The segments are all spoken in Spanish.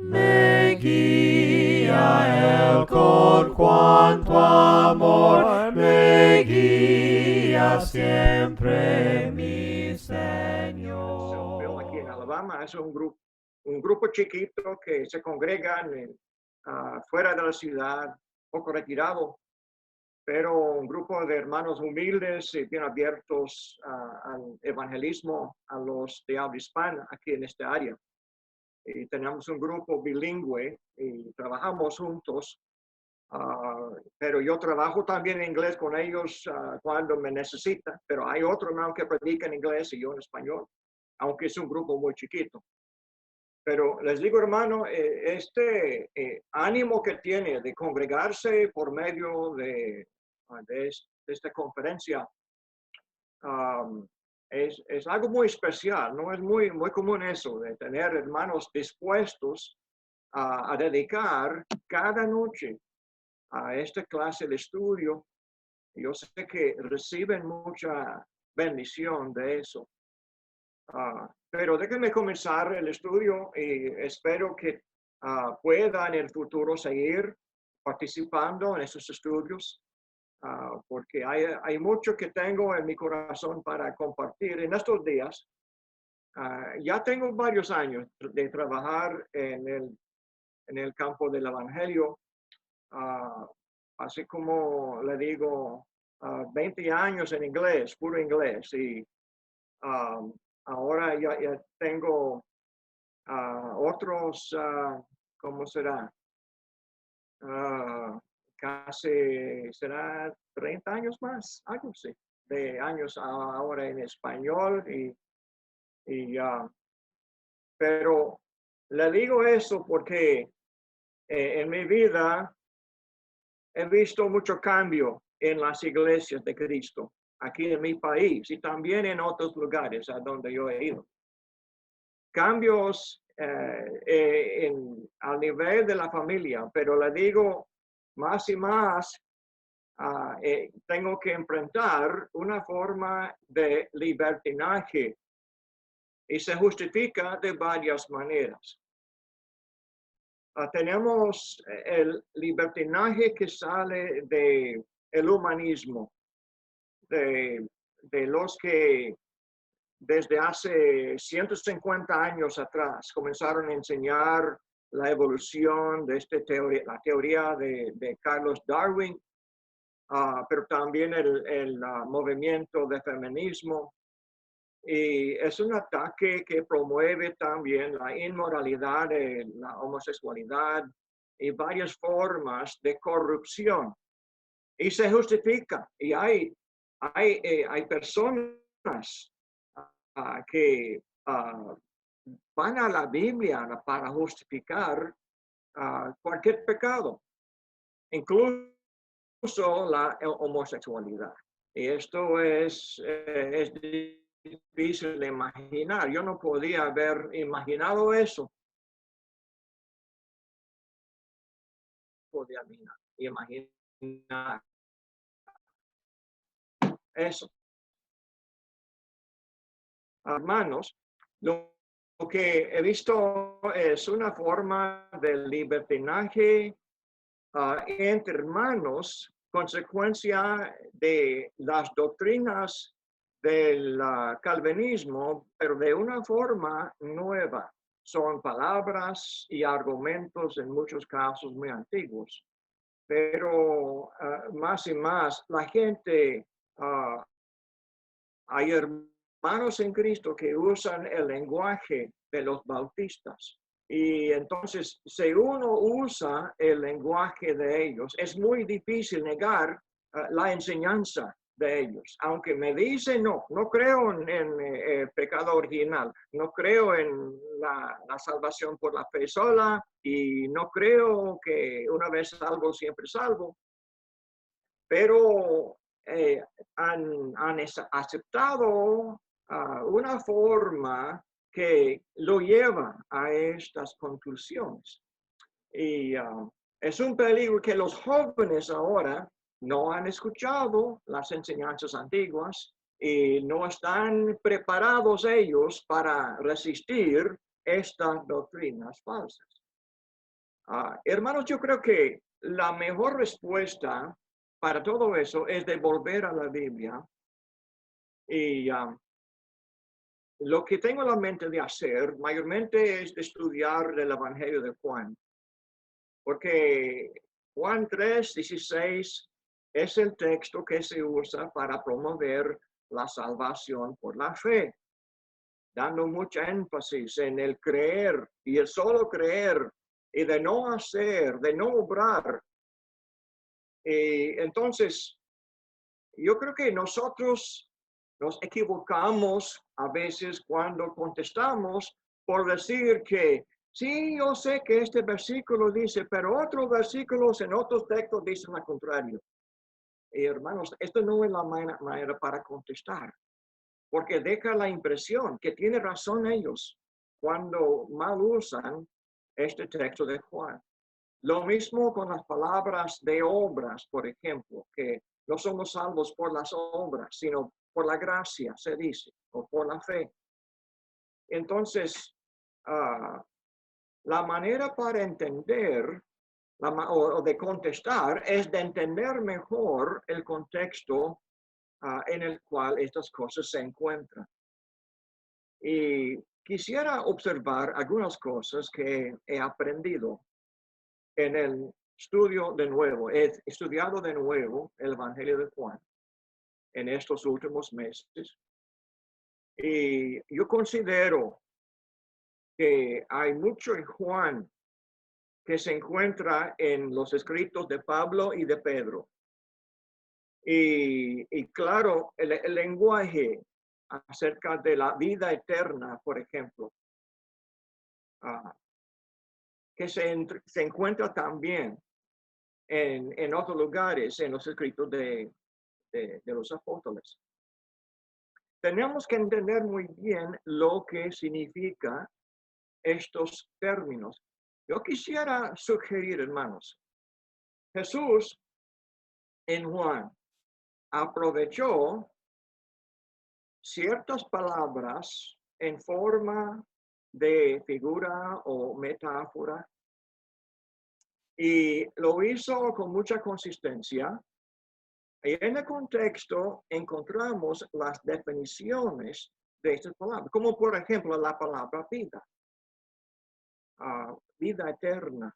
Me guía Él con cuanto amor, me guía siempre mi Selfville, aquí en Señor. Alabama. Es un grupo chiquito que se congregan fuera de la ciudad, poco retirado, pero un grupo de hermanos humildes y bien abiertos al evangelismo a los de habla hispana aquí en esta área. Y tenemos un grupo bilingüe y trabajamos juntos, pero yo trabajo también en inglés con ellos cuando me necesita, pero hay otro hermano que predica en inglés y yo en español, aunque es un grupo muy chiquito. Pero les digo, hermano, este ánimo que tiene de congregarse por medio de esta conferencia um, es algo muy especial, no es muy común eso, de tener hermanos dispuestos a dedicar cada noche a esta clase de estudio. Yo sé que reciben mucha bendición de eso. Pero déjenme comenzar el estudio y espero que pueda en el futuro seguir participando en esos estudios, porque hay mucho que tengo en mi corazón para compartir en estos días. Ya tengo varios años de trabajar en el campo del Evangelio, así como le digo, 20 años en inglés, puro inglés, y um, ahora ya tengo otros, ¿cómo será? Ah, Casi será 30 años más, algo así, de años ahora en español y pero le digo eso porque en mi vida he visto mucho cambio en las iglesias de Cristo, aquí en mi país y también en otros lugares a donde yo he ido. Cambios al nivel de la familia, pero le digo más y más, tengo que enfrentar una forma de libertinaje y se justifica de varias maneras. Tenemos el libertinaje que sale del humanismo, de, de los que desde hace 150 años atrás comenzaron a enseñar la evolución de la teoría de Carlos Darwin, pero también el movimiento de feminismo. Y es un ataque que promueve también la inmoralidad, la homosexualidad y varias formas de corrupción. Y se justifica. Y hay personas que van a la Biblia para justificar cualquier pecado, incluso la homosexualidad. Y esto es difícil de imaginar. Yo no podía haber imaginado eso. Podía imaginar eso. Hermanos, lo que he visto es una forma de libertinaje entre hermanos, consecuencia de las doctrinas del calvinismo, pero de una forma nueva. Son palabras y argumentos en muchos casos muy antiguos, pero más y más la gente, hay hermanos en Cristo que usan el lenguaje de los bautistas. Y entonces, si uno usa el lenguaje de ellos, es muy difícil negar la enseñanza de ellos. Aunque me dicen, no creo en pecado original, no creo en la salvación por la fe sola y no creo que una vez salvo, siempre salvo. Pero han aceptado una forma que lo lleva a estas conclusiones. Y es un peligro que los jóvenes ahora no han escuchado las enseñanzas antiguas y no están preparados ellos para resistir estas doctrinas falsas. Hermanos, yo creo que la mejor respuesta para todo eso es de volver a la Biblia. Y lo que tengo en la mente de hacer mayormente es de estudiar el Evangelio de Juan, porque Juan 3:16 es el texto que se usa para promover la salvación por la fe, dando mucha énfasis en el creer y el solo creer y de no hacer, de no obrar. Entonces, yo creo que nosotros nos equivocamos a veces cuando contestamos por decir que sí, yo sé que este versículo dice, pero otros versículos en otros textos dicen lo contrario. Y hermanos, esto no es la manera para contestar, porque deja la impresión que tiene razón ellos cuando mal usan este texto de Juan. Lo mismo con las palabras de obras, por ejemplo, que no somos salvos por las obras, sino por la gracia, se dice, o por la fe. Entonces, la manera para entender o de contestar es de entender mejor el contexto en el cual estas cosas se encuentran. Y quisiera observar algunas cosas que he aprendido en el estudio de nuevo, he estudiado de nuevo el Evangelio de Juan en estos últimos meses. Y yo considero que hay mucho en Juan que se encuentra en los escritos de Pablo y de Pedro. Y claro, el lenguaje acerca de la vida eterna, por ejemplo, que se encuentra también en otros lugares, en los escritos de los apóstoles. Tenemos que entender muy bien lo que significa estos términos. Yo quisiera sugerir, hermanos, Jesús en Juan aprovechó ciertas palabras en forma de figura o metáfora y lo hizo con mucha consistencia. Y en el contexto encontramos las definiciones de estas palabras, como por ejemplo la palabra vida, vida eterna.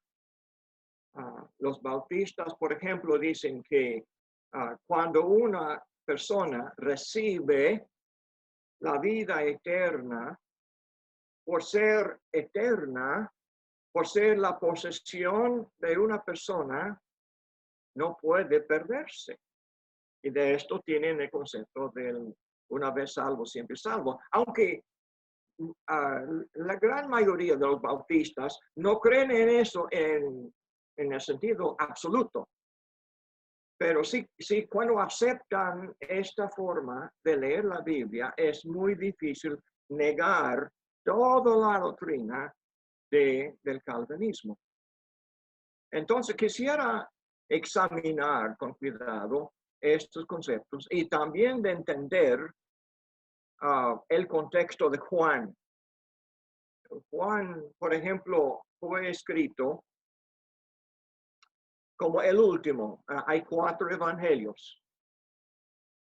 Los bautistas, por ejemplo, dicen que cuando una persona recibe la vida eterna, por ser eterna, por ser la posesión de una persona, no puede perderse. Y de esto tienen el concepto del una vez salvo, siempre salvo. Aunque la gran mayoría de los bautistas no creen en eso en el sentido absoluto. Pero sí, cuando aceptan esta forma de leer la Biblia, es muy difícil negar toda la doctrina del calvinismo. Entonces, quisiera examinar con cuidado estos conceptos y también de entender el contexto de Juan. Juan, por ejemplo, fue escrito como el último. Hay 4 evangelios.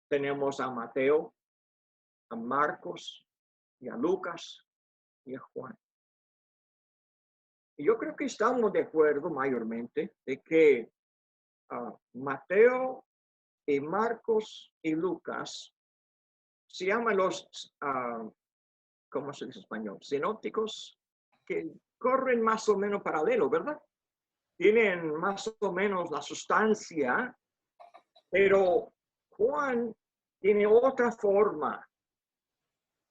Tenemos a Mateo, a Marcos, y a Lucas y a Juan. Y yo creo que estamos de acuerdo mayormente de que Mateo y Marcos y Lucas se llaman los, ¿cómo se dice en español? Sinópticos, que corren más o menos paralelo, ¿verdad? Tienen más o menos la sustancia, pero Juan tiene otra forma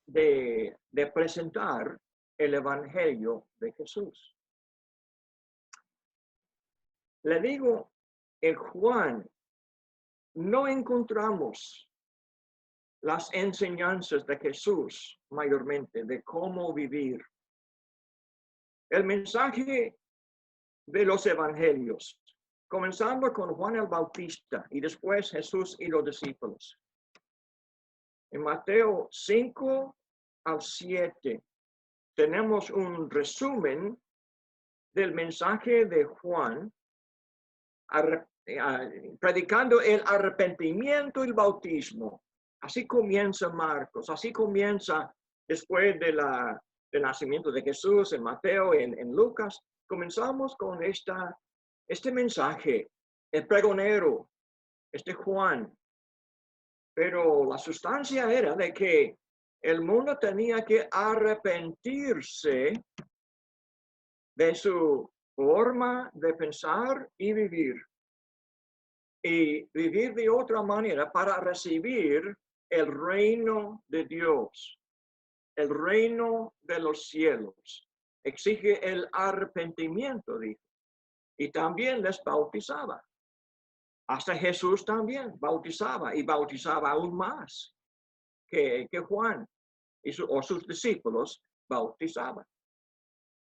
de presentar el Evangelio de Jesús. Le digo, en Juan no encontramos las enseñanzas de Jesús mayormente de cómo vivir. El mensaje de los evangelios, comenzando con Juan el Bautista y después Jesús y los discípulos. En Mateo 5 al 7 tenemos un resumen del mensaje de Juan, predicando el arrepentimiento y el bautismo. Así comienza Marcos, así comienza después del nacimiento de Jesús en Mateo, en Lucas. Comenzamos con este mensaje, el pregonero, Juan. Pero la sustancia era de que el mundo tenía que arrepentirse de su forma de pensar y vivir de otra manera para recibir el reino de Dios, el reino de los cielos. Exige el arrepentimiento, dijo, y también les bautizaba. Hasta Jesús también bautizaba y bautizaba aún más que Juan o sus discípulos bautizaban.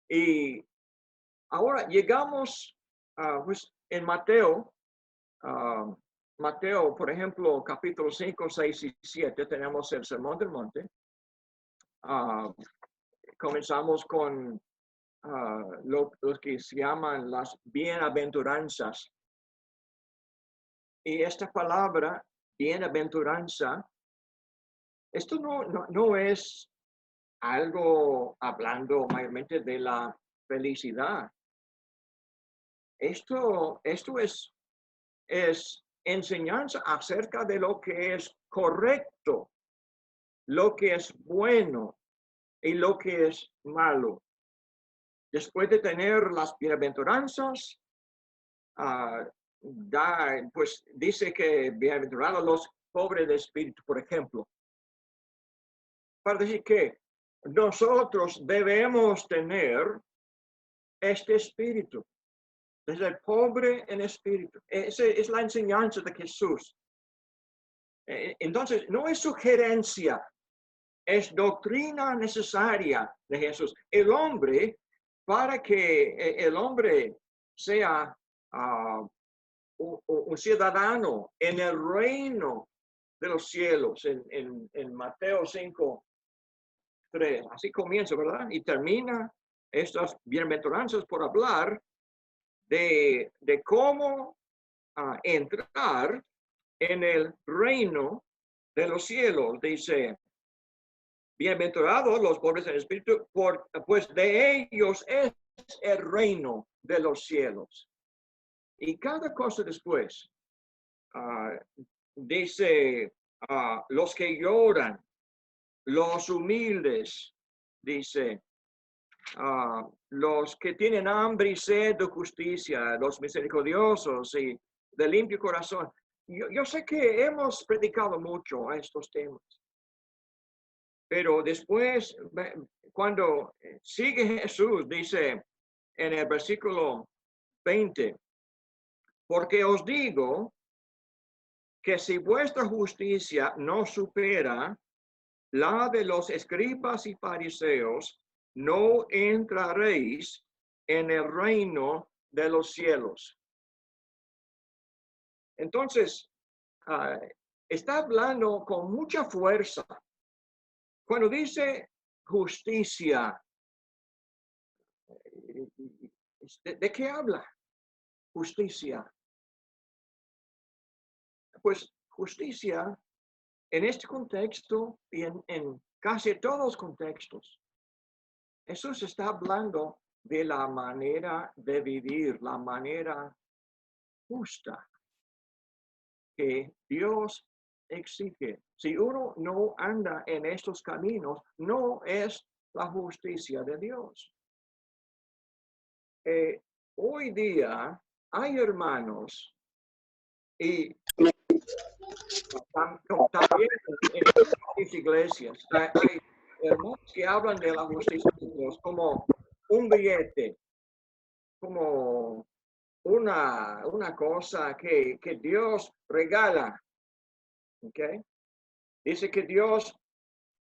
Y ahora llegamos pues, en Mateo, por ejemplo, capítulo 5, 6 y 7, tenemos el Sermón del Monte. Comenzamos con los que se llaman las bienaventuranzas. Y esta palabra, bienaventuranza, esto no es algo hablando mayormente de la felicidad. Esto es enseñanza acerca de lo que es correcto, lo que es bueno y lo que es malo. Después de tener las bienaventuranzas, pues dice que bienaventurados los pobres de espíritu, por ejemplo. Para decir que nosotros debemos tener este espíritu. Es el pobre en espíritu. Esa es la enseñanza de Jesús. Entonces, no es sugerencia, es doctrina necesaria de Jesús. El hombre, para que el hombre sea un ciudadano en el reino de los cielos, en Mateo 5, 3. Así comienza, ¿verdad? Y termina estas bienaventuranzas por hablar de cómo entrar en el reino de los cielos. Dice, bienaventurados los pobres en espíritu, pues de ellos es el reino de los cielos. Y cada cosa después dice, los que lloran, los humildes, dice, los que tienen hambre y sed de justicia, los misericordiosos y de limpio corazón. Yo sé que hemos predicado mucho a estos temas, pero después, cuando sigue Jesús, dice en el versículo 20, porque os digo que si vuestra justicia no supera la de los escribas y fariseos, no entraréis en el reino de los cielos. Entonces, está hablando con mucha fuerza. Cuando dice justicia, ¿de qué habla? Justicia. Pues justicia en este contexto y en casi todos los contextos, Jesús está hablando de la manera de vivir, la manera justa que Dios exige. Si uno no anda en estos caminos, no es la justicia de Dios. Hoy día hay hermanos y también en las iglesias hay hermanos que hablan de la justicia de Dios como un billete, como una cosa que Dios regala. ¿Okay? Dice que Dios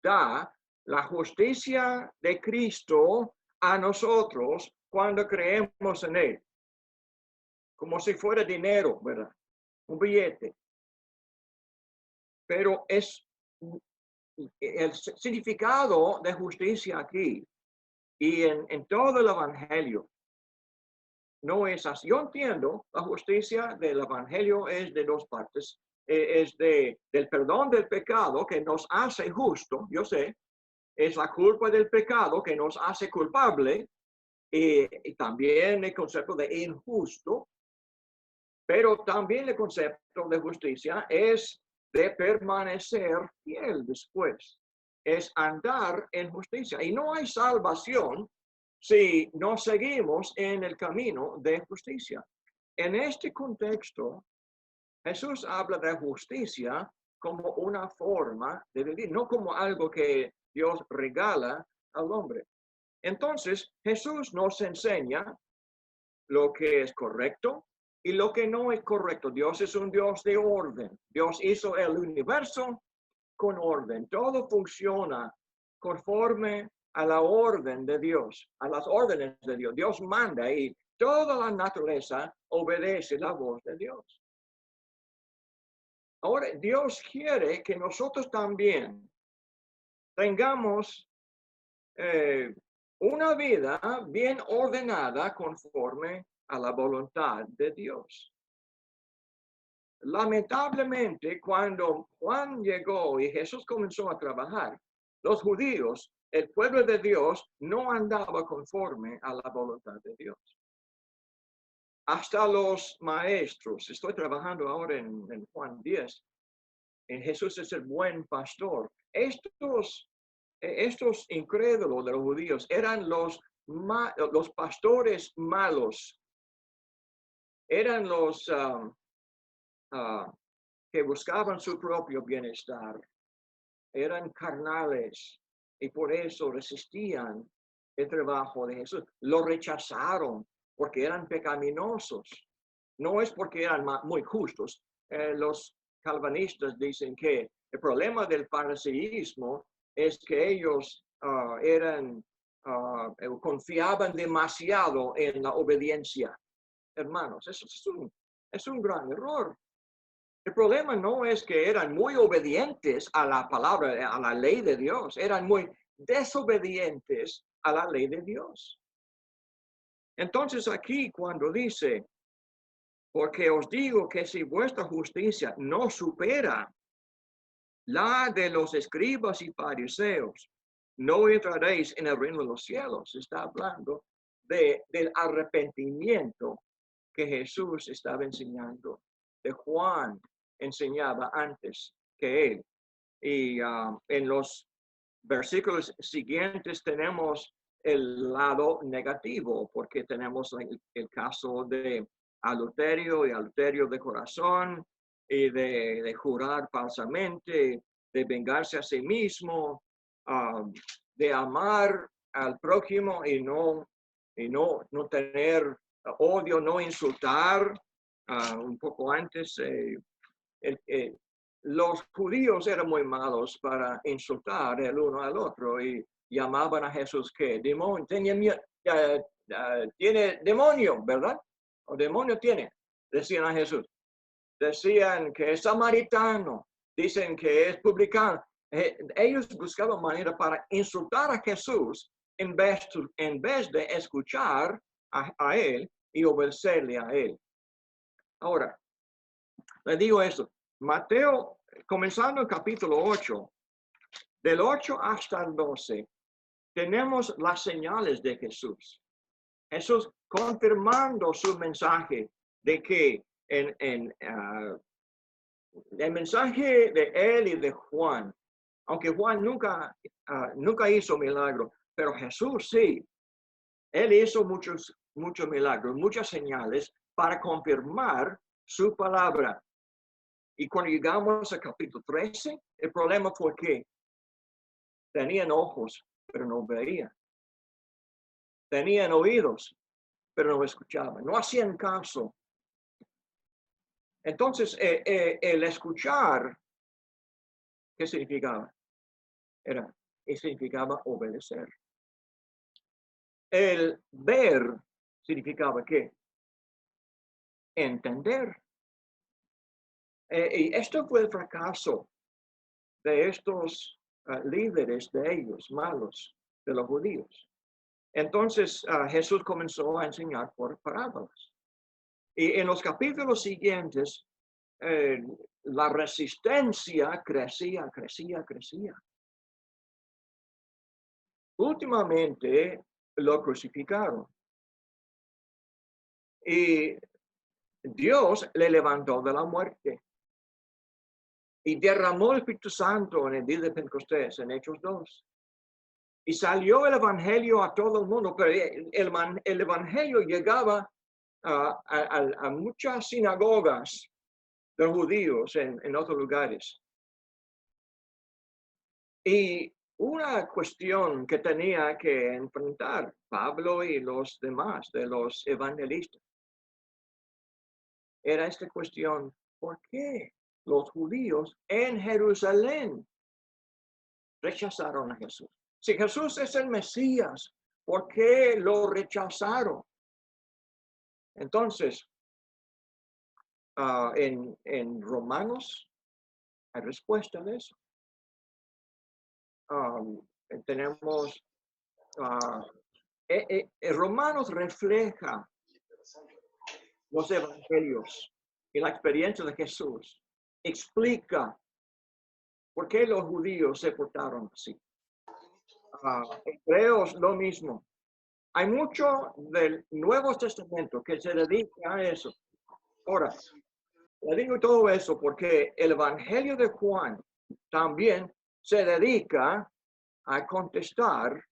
da la justicia de Cristo a nosotros cuando creemos en Él. Como si fuera dinero, ¿verdad? Un billete. Pero es el significado de justicia aquí y en todo el Evangelio no es así. Yo entiendo, la justicia del Evangelio es de dos partes. Es del perdón del pecado que nos hace justo, yo sé, es la culpa del pecado que nos hace culpable, y también el concepto de injusto, pero también el concepto de justicia es de permanecer fiel después, es andar en justicia. Y no hay salvación si no seguimos en el camino de justicia. En este contexto, Jesús habla de justicia como una forma de vivir, no como algo que Dios regala al hombre. Entonces, Jesús nos enseña lo que es correcto y lo que no es correcto. Dios es un Dios de orden. Dios hizo el universo con orden. Todo funciona conforme a la orden de Dios, a las órdenes de Dios. Dios manda y toda la naturaleza obedece la voz de Dios. Ahora, Dios quiere que nosotros también tengamos una vida bien ordenada conforme a la voluntad de Dios. Lamentablemente, cuando Juan llegó y Jesús comenzó a trabajar, los judíos, el pueblo de Dios, no andaba conforme a la voluntad de Dios. Hasta los maestros, estoy trabajando ahora en Juan 10, en Jesús es el buen pastor. Estos incrédulos de los judíos eran los pastores malos, eran los que buscaban su propio bienestar, eran carnales y por eso resistían el trabajo de Jesús. Lo rechazaron porque eran pecaminosos, no es porque eran muy justos. Los calvinistas dicen que el problema del fariseísmo es que ellos confiaban demasiado en la obediencia. Hermanos, eso es un gran error. El problema no es que eran muy obedientes a la palabra, a la ley de Dios, eran muy desobedientes a la ley de Dios. Entonces aquí cuando dice, porque os digo que si vuestra justicia no supera la de los escribas y fariseos, no entraréis en el reino de los cielos. Está hablando del arrepentimiento que Jesús estaba enseñando, de Juan enseñaba antes que él. Y en los versículos siguientes tenemos el lado negativo, porque tenemos el caso de adulterio y adulterio de corazón, y de jurar falsamente, de vengarse a sí mismo, de amar al prójimo y no tener odio, no insultar. Un poco antes, los judíos eran muy malos para insultar el uno al otro y llamaban a Jesús que demonio, tiene demonio, ¿verdad? O demonio tiene, decían a Jesús. Decían que es samaritano, dicen que es publicano. Ellos buscaban manera para insultar a Jesús en vez de escuchar a él y obedecerle a él. Ahora, le digo esto. Mateo, comenzando el capítulo 8, del 8 hasta el 12, tenemos las señales de Jesús. Jesús confirmando su mensaje de que el mensaje de él y de Juan, aunque Juan nunca hizo milagro, pero Jesús sí. Él hizo muchos milagros, muchas señales para confirmar su palabra. Y cuando llegamos al capítulo 13, el problema fue que tenían ojos, pero no veían. Tenían oídos, pero no escuchaban. No hacían caso. Entonces, el escuchar, ¿qué significaba? Significaba obedecer. El ver significaba ¿qué? Entender. Y esto fue el fracaso de estos líderes de ellos, malos, de los judíos. Entonces Jesús comenzó a enseñar por parábolas. Y en los capítulos siguientes, la resistencia crecía. Últimamente lo crucificaron. Y Dios le levantó de la muerte. Y derramó el Espíritu Santo en el día de Pentecostés, en Hechos 2. Y salió el Evangelio a todo el mundo, pero el Evangelio llegaba a muchas sinagogas de judíos en otros lugares. Y una cuestión que tenía que enfrentar Pablo y los demás de los evangelistas era esta cuestión: ¿por qué los judíos en Jerusalén rechazaron a Jesús? Si Jesús es el Mesías, ¿por qué lo rechazaron? Entonces, en Romanos hay respuesta de eso. Tenemos, Romanos refleja los evangelios y la experiencia de Jesús. Explica por qué los judíos se portaron así. Hebreos lo mismo. Hay mucho del Nuevo Testamento que se dedica a eso. Ahora, le digo todo eso porque el Evangelio de Juan también se dedica a contestar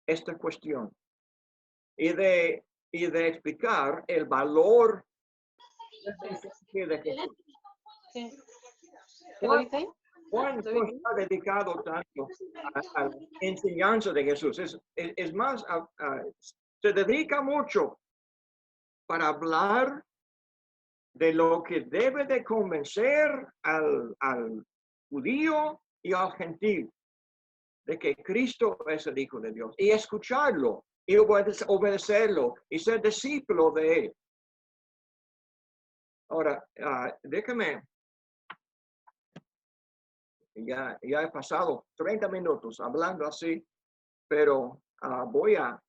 esta cuestión y de explicar el valor de Jesús. Juan no está dedicado tanto a la enseñanza de Jesús. Es más, se dedica mucho para hablar de lo que debe de convencer al judío y al gentil de que Cristo es el Hijo de Dios, y escucharlo y obedecerlo y ser discípulo de él. Ahora, déjame, ya he pasado 30 minutos hablando así, pero voy a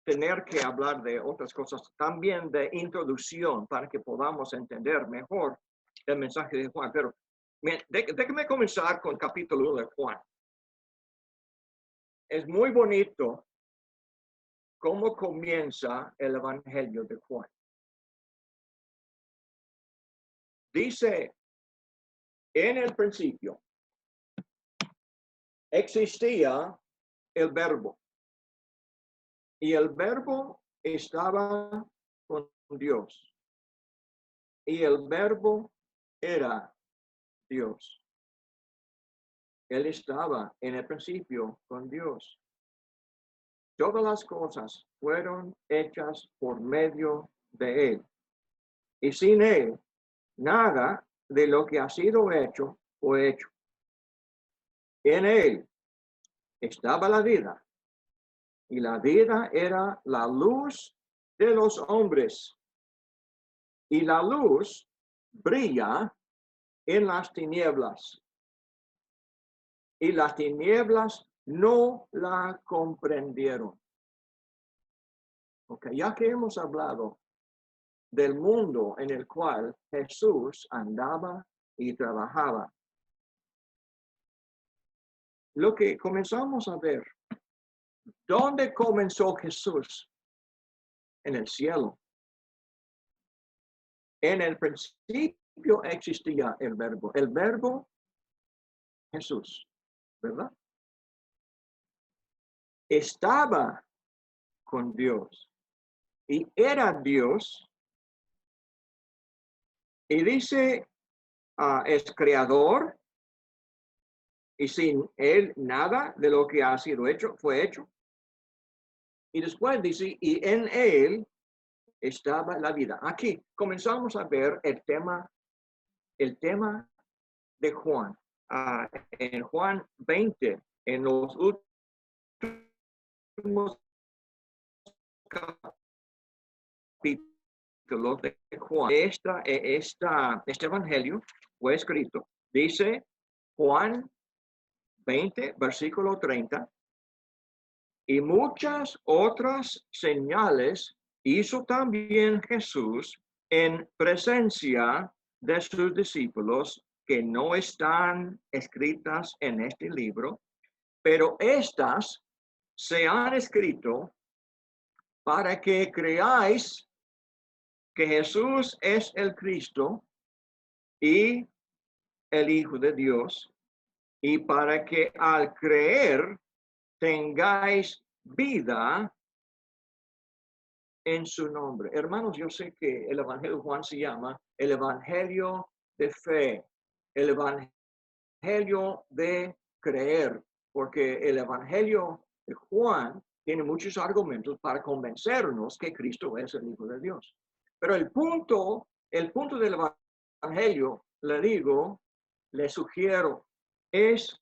tener que hablar de otras cosas, también de introducción, para que podamos entender mejor el mensaje de Juan. Pero déjame comenzar con capítulo 1 de Juan. Es muy bonito cómo comienza el Evangelio de Juan. Dice, en el principio existía el Verbo, y el Verbo estaba con Dios, y el Verbo era Dios. Él estaba en el principio con Dios. Todas las cosas fueron hechas por medio de él. Y sin él, nada de lo que ha sido hecho fue hecho. En él estaba la vida, y la vida era la luz de los hombres. Y la luz brilla en las tinieblas, y las tinieblas no la comprendieron. Ok, ya que hemos hablado del mundo en el cual Jesús andaba y trabajaba, lo que comenzamos a ver, ¿dónde comenzó Jesús? En el cielo. En el principio existía el Verbo Jesús, ¿verdad? Estaba con Dios y era Dios. Y dice, es creador, y sin él nada de lo que ha sido hecho fue hecho. Y después dice, y en él estaba la vida. Aquí comenzamos a ver el tema de Juan. En Juan 20, en los últimos capítulos de Juan, este evangelio fue escrito. Dice Juan 20, versículo 30. Y muchas otras señales hizo también Jesús en presencia de sus discípulos que no están escritas en este libro, pero estas se han escrito para que creáis que Jesús es el Cristo y el Hijo de Dios, y para que al creer tengáis vida en su nombre. Hermanos, yo sé que el Evangelio de Juan se llama el Evangelio de fe, el Evangelio de creer, porque el Evangelio de Juan tiene muchos argumentos para convencernos que Cristo es el Hijo de Dios. Pero el punto del Evangelio, le digo, le sugiero, es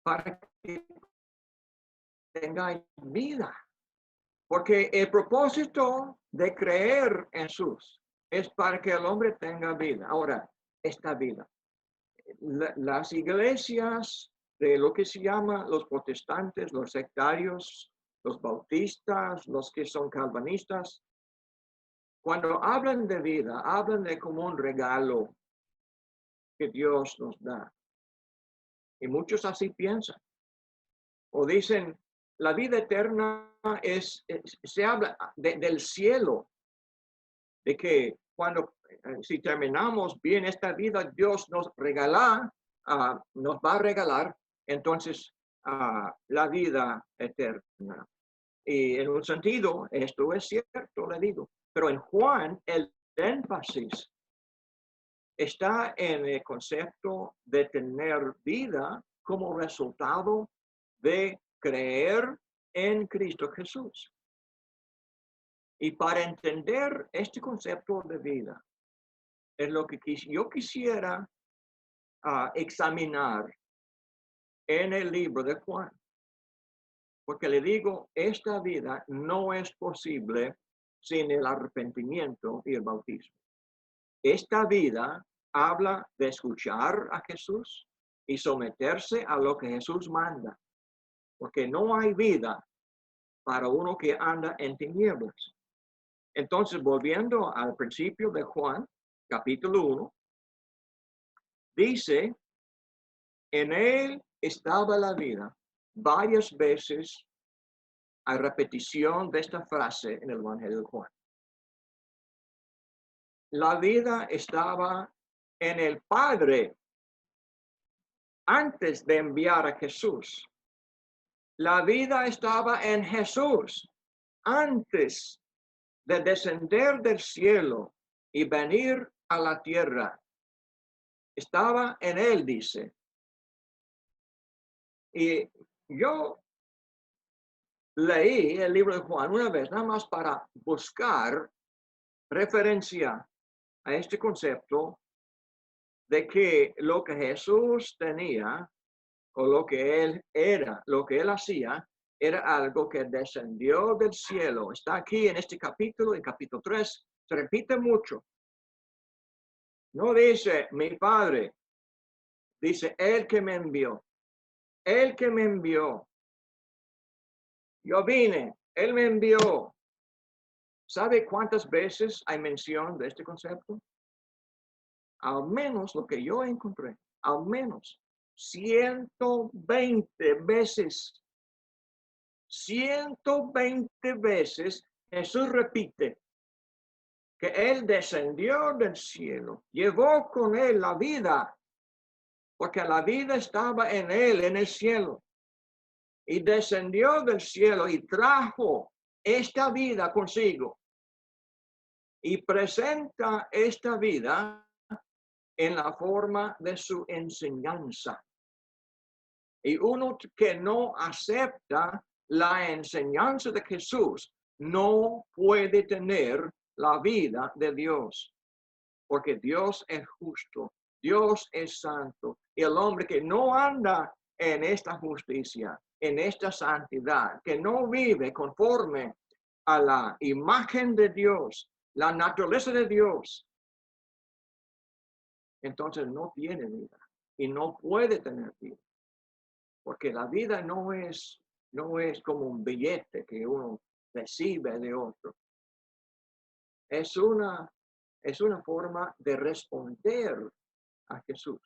para que tengáis vida. Porque el propósito de creer en Jesús es para que el hombre tenga vida. Ahora, esta vida. Las iglesias de lo que se llama los protestantes, los sectarios, los bautistas, los que son calvinistas, cuando hablan de vida, hablan de como un regalo que Dios nos da. Y muchos así piensan. O dicen, la vida eterna se habla del cielo, de que cuando, si terminamos bien esta vida, Dios nos nos va a regalar entonces la vida eterna. Y en un sentido, esto es cierto, le digo, pero en Juan el énfasis está en el concepto de tener vida como resultado de creer en Cristo Jesús. Y para entender este concepto de vida, es lo que yo quisiera examinar en el libro de Juan. Porque le digo, esta vida no es posible sin el arrepentimiento y el bautismo. Esta vida habla de escuchar a Jesús y someterse a lo que Jesús manda. Porque no hay vida para uno que anda en tinieblas. Entonces, volviendo al principio de Juan, capítulo 1, dice, en él estaba la vida. Varias veces hay repetición de esta frase en el Evangelio de Juan. La vida estaba en el Padre antes de enviar a Jesús. La vida estaba en Jesús antes de descender del cielo y venir a la tierra. Estaba en él, dice. Y yo leí el libro de Juan una vez, nada más para buscar referencia a este concepto de que lo que Jesús tenía o lo que él era, lo que él hacía, era algo que descendió del cielo. Está aquí en este capítulo, en capítulo 3, se repite mucho. No dice mi Padre, dice el que me envió. El que me envió. Yo vine, él me envió. ¿Sabe cuántas veces hay mención de este concepto? Al menos lo que yo encontré, al menos 120 veces. 120 veces Jesús repite que él descendió del cielo, llevó con él la vida, porque la vida estaba en él, en el cielo, y descendió del cielo y trajo esta vida consigo y presenta esta vida en la forma de su enseñanza. Y uno que no acepta la enseñanza de Jesús no puede tener la vida de Dios, porque Dios es justo, Dios es santo, y el hombre que no anda en esta justicia, en esta santidad, que no vive conforme a la imagen de Dios, la naturaleza de Dios, entonces no tiene vida y no puede tener vida. porque la vida no es como un billete que uno recibe de otro. Es una forma de responder a Jesús.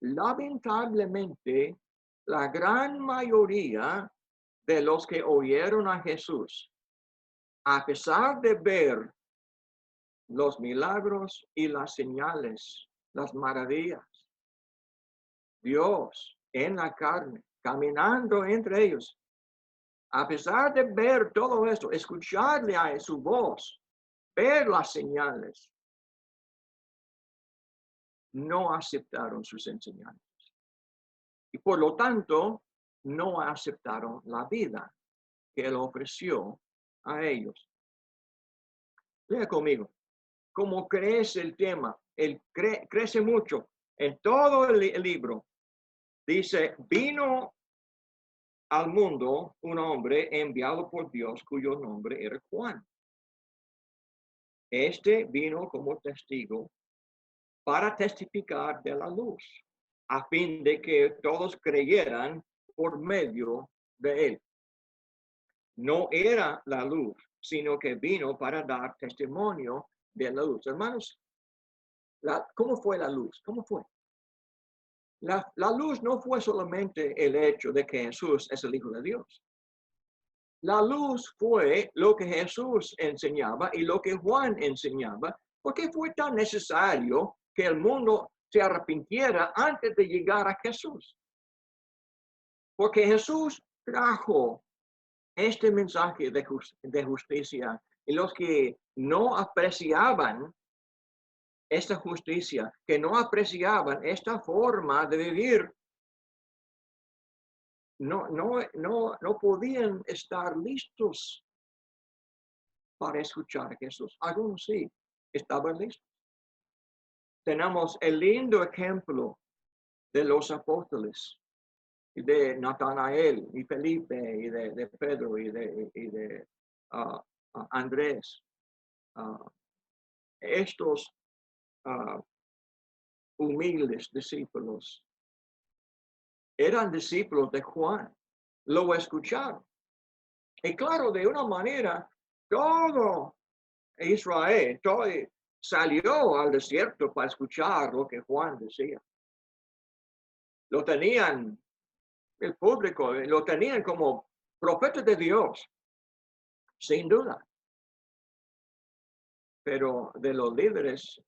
Lamentablemente, la gran mayoría de los que oyeron a Jesús, a pesar de ver los milagros y las señales, las maravillas, Dios en la carne, caminando entre ellos, a pesar de ver todo esto, escucharle a su voz, ver las señales, no aceptaron sus enseñanzas. Y por lo tanto, no aceptaron la vida que él ofreció a ellos. Lea conmigo. ¿Cómo crece el tema? Crece mucho. En todo el libro dice, vino al mundo un hombre enviado por Dios cuyo nombre era Juan. Este vino como testigo para testificar de la luz, a fin de que todos creyeran por medio de él. No era la luz, sino que vino para dar testimonio de la luz. Hermanos, ¿cómo fue la luz? ¿Cómo fue? La luz no fue solamente el hecho de que Jesús es el Hijo de Dios. La luz fue lo que Jesús enseñaba y lo que Juan enseñaba. ¿Por qué fue tan necesario que el mundo se arrepintiera antes de llegar a Jesús? Porque Jesús trajo este mensaje de justicia y los que no apreciaban esta justicia, que no apreciaban esta forma de vivir, no podían estar listos para escuchar a Jesús. Algunos sí, estaban listos. Tenemos el lindo ejemplo de los apóstoles, de Natanael y Felipe y de Pedro y de Andrés. Estos humildes discípulos eran discípulos de Juan, lo escucharon. Y claro, de una manera, todo Israel salió al desierto para escuchar lo que Juan decía. Lo tenían, el público, lo tenían como profeta de Dios, sin duda. Pero de los líderes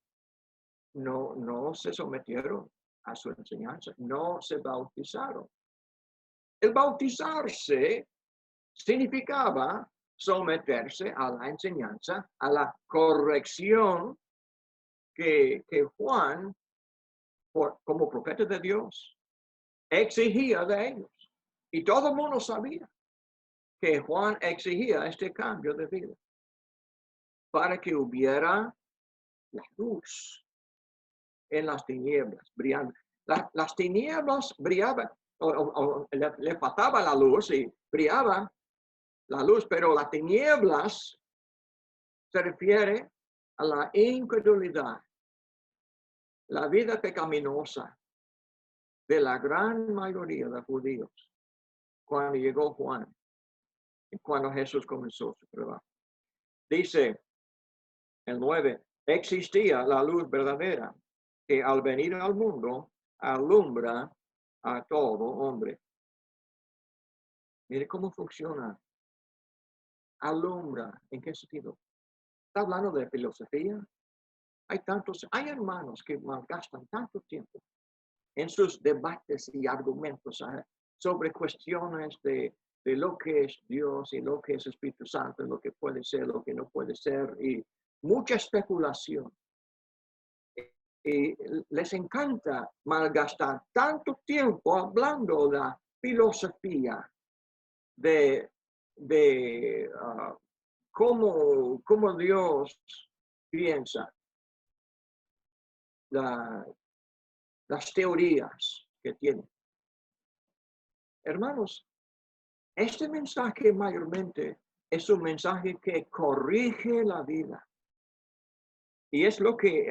no se sometieron a su enseñanza, no se bautizaron. El bautizarse significaba someterse a la enseñanza, a la corrección que Juan, como profeta de Dios, exigía de ellos. Y todo el mundo sabía que Juan exigía este cambio de vida para que hubiera la luz en las tinieblas brillando. Las tinieblas brillaban, le faltaba la luz y brillaba la luz, pero las tinieblas se refiere a la incredulidad, la vida pecaminosa de la gran mayoría de judíos cuando llegó Juan y cuando Jesús comenzó su trabajo. Dice el 9, existía la luz verdadera que al venir al mundo alumbra a todo hombre. Mire cómo funciona. Alumbra. ¿En qué sentido? ¿Está hablando de filosofía? Hay hermanos que malgastan tanto tiempo en sus debates y argumentos sobre cuestiones de lo que es Dios y lo que es Espíritu Santo, lo que puede ser, lo que no puede ser, y mucha especulación. Y les encanta malgastar tanto tiempo hablando de la filosofía, de cómo Dios piensa, las teorías que tiene. Hermanos, este mensaje mayormente es un mensaje que corrige la vida. Y es lo que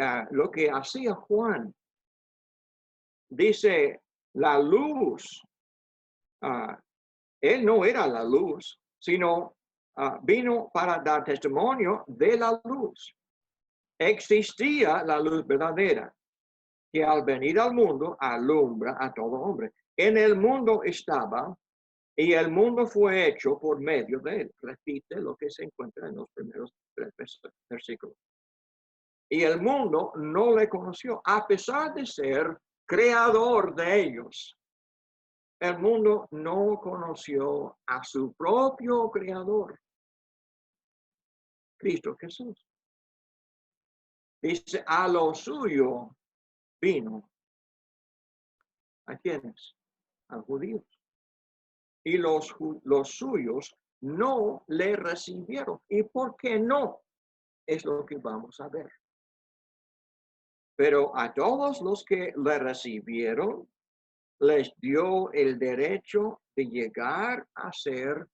hacía Juan. Dice, la luz ah, él no era la luz, sino vino para dar testimonio de la luz. Existía la luz verdadera, que al venir al mundo alumbra a todo hombre. En el mundo estaba, y el mundo fue hecho por medio de él. Repite lo que se encuentra en los primeros 3 versículos. Y el mundo no le conoció, a pesar de ser creador de ellos. El mundo no conoció a su propio creador, Cristo Jesús. Dice, a lo suyo vino. ¿A quiénes? A judíos. Y los suyos no le recibieron. ¿Y por qué no? Es lo que vamos a ver. Pero a todos los que le recibieron, les dio el derecho de llegar a ser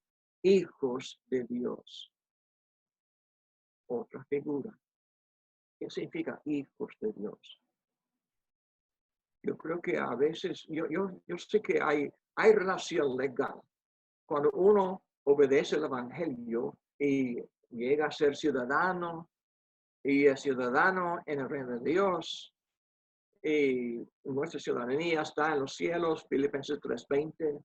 hijos de Dios. Otra figura. ¿Qué significa hijos de Dios? Yo creo que a veces, yo sé que hay relación legal. Cuando uno obedece el Evangelio y llega a ser ciudadano, y es ciudadano en el reino de Dios, y nuestra ciudadanía está en los cielos, Filipenses 3:20.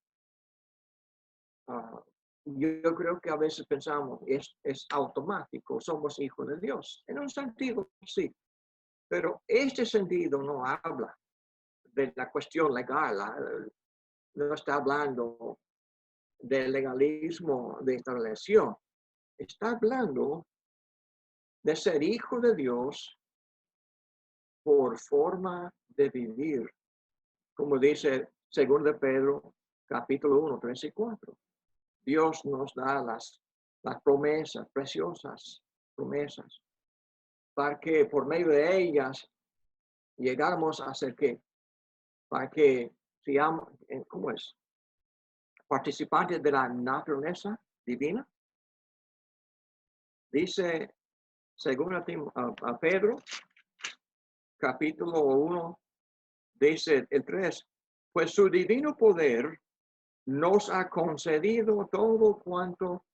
Yo creo que a veces pensamos, es automático, somos hijos de Dios. En un sentido, sí, pero este sentido no habla de la cuestión legal, no está hablando del legalismo de esta relación, está hablando de ser hijo de Dios por forma de vivir, como dice 2 de Pedro, capítulo 1, 3 y 4. Dios nos da las promesas, preciosas promesas, para que por medio de ellas llegáramos a ser ¿qué? Para que seamos, ¿cómo es? Participantes de la naturaleza divina. Dice, según a Pedro, capítulo 1, dice el 3, pues su divino poder nos ha concedido todo cuanto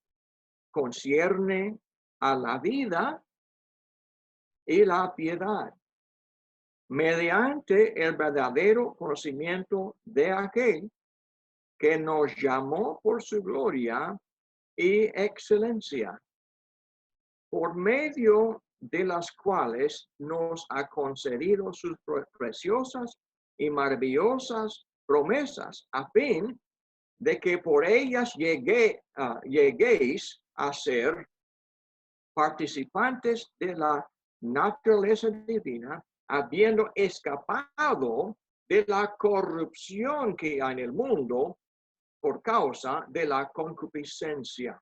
concierne a la vida y la piedad, mediante el verdadero conocimiento de aquel que nos llamó por su gloria y excelencia, por medio de las cuales nos ha concedido sus preciosas y maravillosas promesas, a fin de que por ellas lleguéis a ser participantes de la naturaleza divina, habiendo escapado de la corrupción que hay en el mundo por causa de la concupiscencia.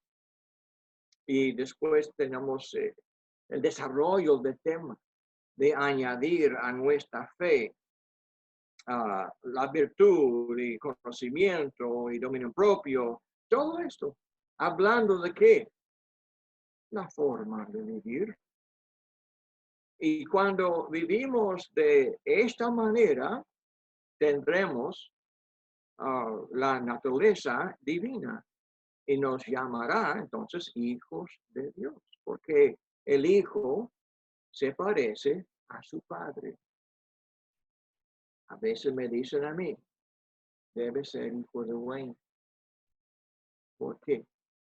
Y después tenemos el desarrollo del tema de añadir a nuestra fe la virtud y conocimiento y dominio propio. Todo esto, hablando de qué? La forma de vivir. Y cuando vivimos de esta manera, tendremos la naturaleza divina y nos llamará entonces hijos de Dios, porque el hijo se parece a su padre. A veces me dicen a mí, debe ser hijo de Wayne. ¿Por qué?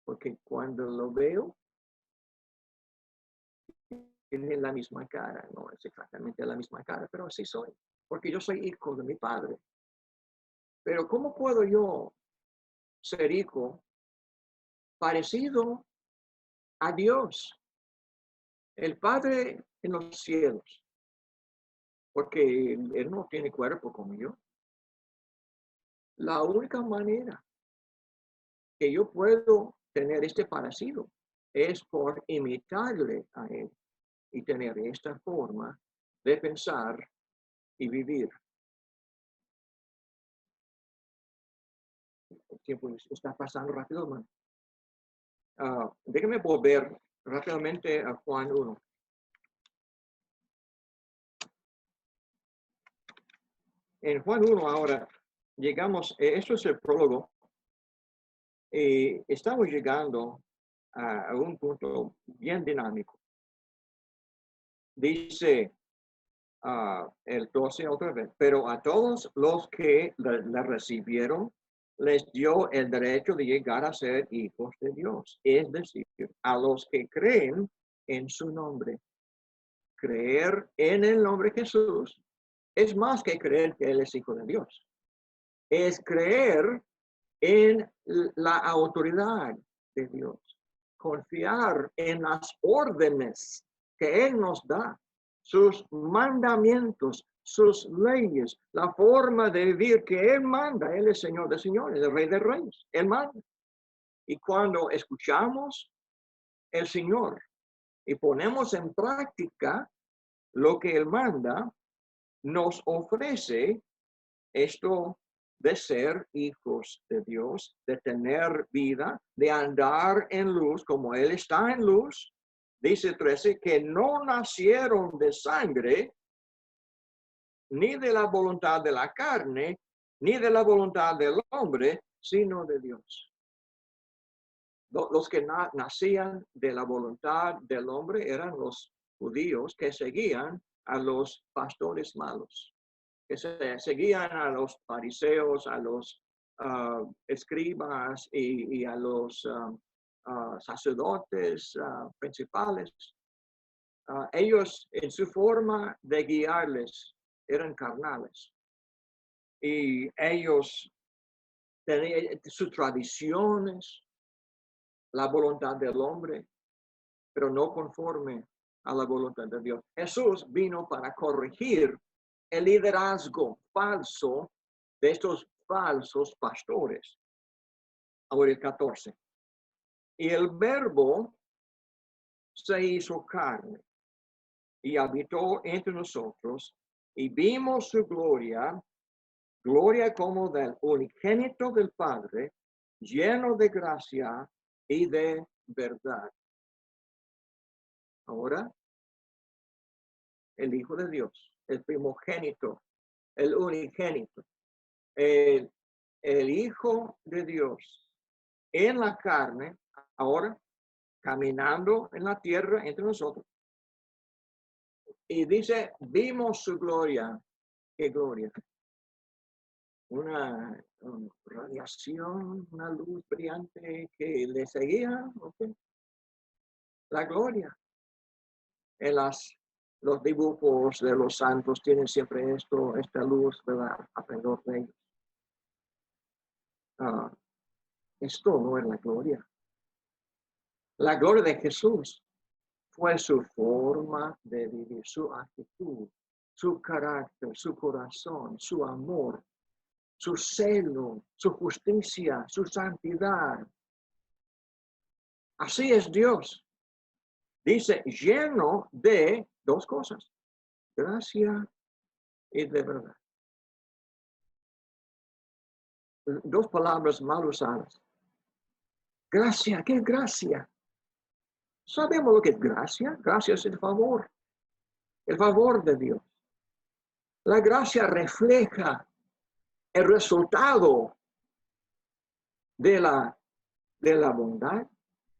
Porque cuando lo veo, tiene la misma cara, no es exactamente la misma cara, pero así soy, porque yo soy hijo de mi padre. Pero ¿cómo puedo yo ser hijo parecido a Dios, el Padre en los cielos? Porque Él no tiene cuerpo como yo. La única manera que yo puedo tener este parecido es por imitarle a Él y tener esta forma de pensar y vivir. El tiempo está pasando rápido, hermano. Déjame volver rápidamente a Juan 1. En Juan 1 ahora llegamos, esto es el prólogo Estamos llegando a un punto bien dinámico. Dice el 12 otra vez, pero a todos los que la recibieron, les dio el derecho de llegar a ser hijos de Dios. Es decir, a los que creen en su nombre. Creer en el nombre de Jesús es más que creer que Él es hijo de Dios. Es creer en la autoridad de Dios. Confiar en las órdenes que Él nos da, sus mandamientos, sus leyes, la forma de vivir que Él manda. Él es Señor de señores, el Rey de reyes. Él manda. Y cuando escuchamos el Señor y ponemos en práctica lo que Él manda, nos ofrece esto de ser hijos de Dios, de tener vida, de andar en luz como Él está en luz. Dice 13, que no nacieron de sangre, ni de la voluntad de la carne, ni de la voluntad del hombre, sino de Dios. Los que nacían de la voluntad del hombre eran los judíos que seguían a los pastores malos, que seguían a los fariseos, a los escribas y a los sacerdotes principales. Ellos, en su forma de guiarles, eran carnales. Y ellos tenían sus tradiciones, la voluntad del hombre, pero no conforme a la voluntad de Dios. Jesús vino para corregir el liderazgo falso de estos falsos pastores. Ahora el 14. Y el verbo se hizo carne y habitó entre nosotros y vimos su gloria, gloria como del unigénito del Padre, lleno de gracia y de verdad. Ahora, el Hijo de Dios, el primogénito, el unigénito, el Hijo de Dios en la carne, ahora caminando en la tierra entre nosotros. Y dice, vimos su gloria. ¿Qué gloria? Una radiación, una luz brillante que le seguía. ¿Okay? La gloria. En los dibujos de los santos tienen siempre esta luz, ¿verdad? Alrededor de ellos. Esto no es la gloria. La gloria de Jesús fue su forma de vivir, su actitud, su carácter, su corazón, su amor, su celo, su justicia, su santidad. Así es Dios. Dice, lleno de dos cosas, gracia y de verdad. Dos palabras mal usadas. Gracia, ¿qué es gracia? ¿Sabemos lo que es gracia? Gracia es el favor de Dios. La gracia refleja el resultado de la bondad,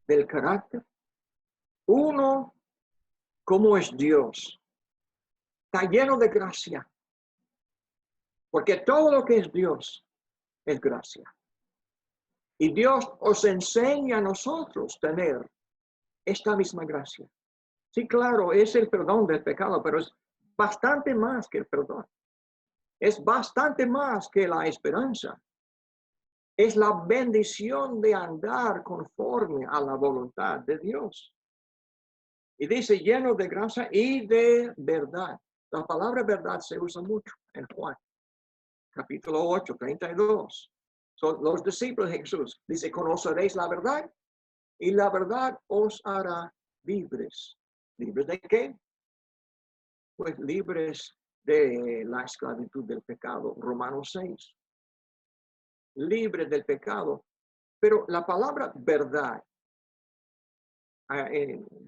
del carácter. Uno, como es Dios, está lleno de gracia. Porque todo lo que es Dios es gracia. Y Dios os enseña a nosotros tener esta misma gracia. Sí, claro, es el perdón del pecado, pero es bastante más que el perdón. Es bastante más que la esperanza. Es la bendición de andar conforme a la voluntad de Dios. Y dice lleno de gracia y de verdad. La palabra verdad se usa mucho en Juan, capítulo 8, 32. Son los discípulos de Jesús. Dice, conoceréis la verdad y la verdad os hará libres. ¿Libres de qué? Pues libres de la esclavitud del pecado. Romanos 6. Libres del pecado. Pero la palabra verdad,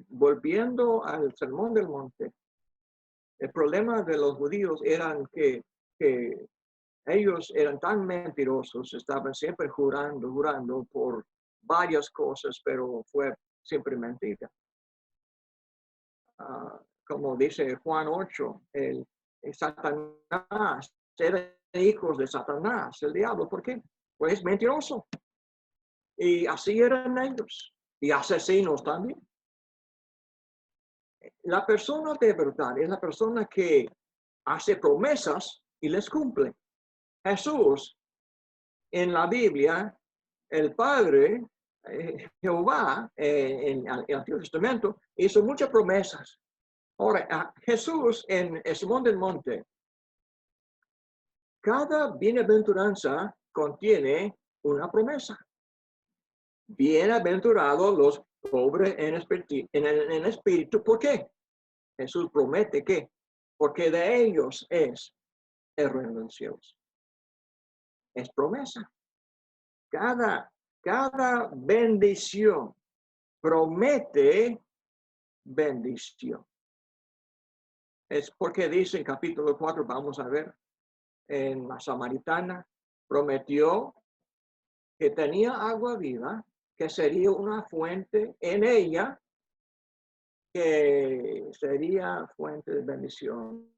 volviendo al Sermón del Monte, el problema de los judíos eran que ellos eran tan mentirosos, estaban siempre jurando varias cosas, pero fue simplemente mentira. Como dice Juan 8, el Satanás, eran hijos de Satanás, el diablo. ¿Por qué? Pues mentiroso. Y así eran ellos. Y asesinos también. La persona de verdad es la persona que hace promesas y les cumple. Jesús, en la Biblia, el Padre, Jehová, en el Antiguo Testamento, hizo muchas promesas. Ahora, Jesús en el Sermón del Monte, cada bienaventuranza contiene una promesa. Bienaventurados los pobres en espíritu. ¿Por qué? Jesús promete que, porque de ellos es el reino de los cielos. Es promesa. Cada bendición promete bendición. Es porque dice en capítulo 4, vamos a ver, en la Samaritana, prometió que tenía agua viva, que sería una fuente en ella, que sería fuente de bendición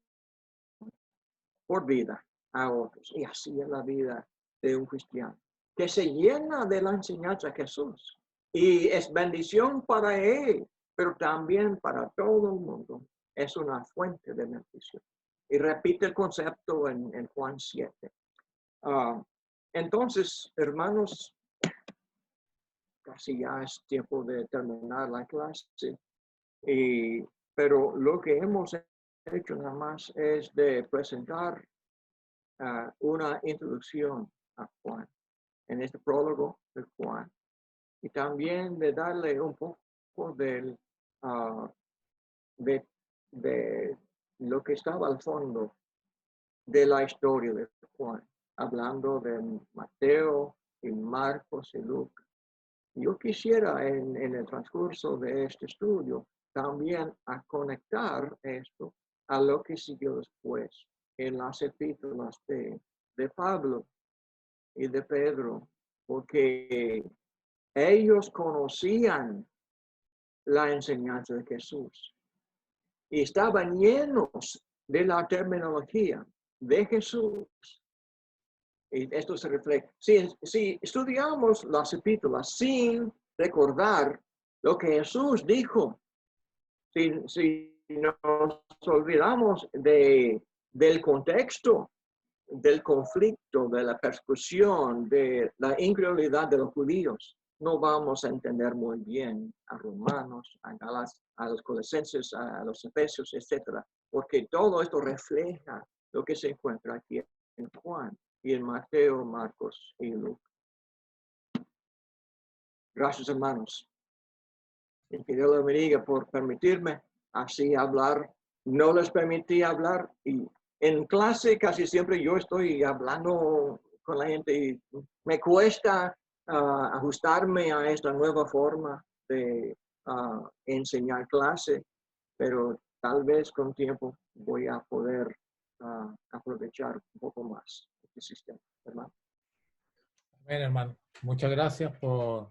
por vida a otros. Y así es la vida de un cristiano, que se llena de la enseñanza de Jesús. Y es bendición para él, pero también para todo el mundo. Es una fuente de bendición. Y repite el concepto en Juan 7. Entonces, hermanos, casi ya es tiempo de terminar la clase. Pero lo que hemos hecho nada más es de presentar una introducción a Juan, en este prólogo de Juan, y también de darle un poco de lo que estaba al fondo de la historia de Juan, hablando de Mateo y Marcos y Lucas. Yo quisiera en el transcurso de este estudio también a conectar esto a lo que siguió después en las epístolas de Pablo y de Pedro, porque ellos conocían la enseñanza de Jesús y estaban llenos de la terminología de Jesús. Y esto se refleja. Si estudiamos las epístolas sin recordar lo que Jesús dijo, si nos olvidamos del contexto, del conflicto, de la persecución, de la incredulidad de los judíos, no vamos a entender muy bien a Romanos, a los Colosenses, a los Efesios, etc. Porque todo esto refleja lo que se encuentra aquí en Juan y en Mateo, Marcos y Lucas. Gracias, hermanos. Y que Dios les bendiga por permitirme así hablar. No les permití hablar y en clase casi siempre yo estoy hablando con la gente y me cuesta ajustarme a esta nueva forma de enseñar clase, pero tal vez con tiempo voy a poder aprovechar un poco más este sistema, hermano. Bien, hermano. Muchas gracias por